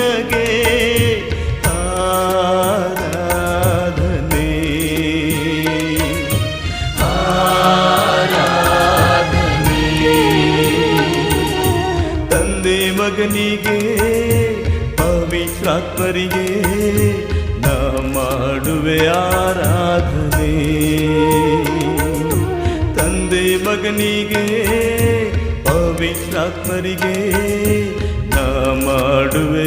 ನಿನಗೆ ಆರಾಧನೆ ಆರಾಧನೆ ತಂದೆ ಮಗನಿಗೆ ಪವಿತ್ರಾತ್ಮರಿಗೆ ನಾ ಮಾಡುವೆ ಆರಾಧನೆ ತಂದೆ ಮಗನಿಗೆ ಪವಿತ್ರಾತ್ಮರಿಗೆ ನಾ ಮಾಡುವೆ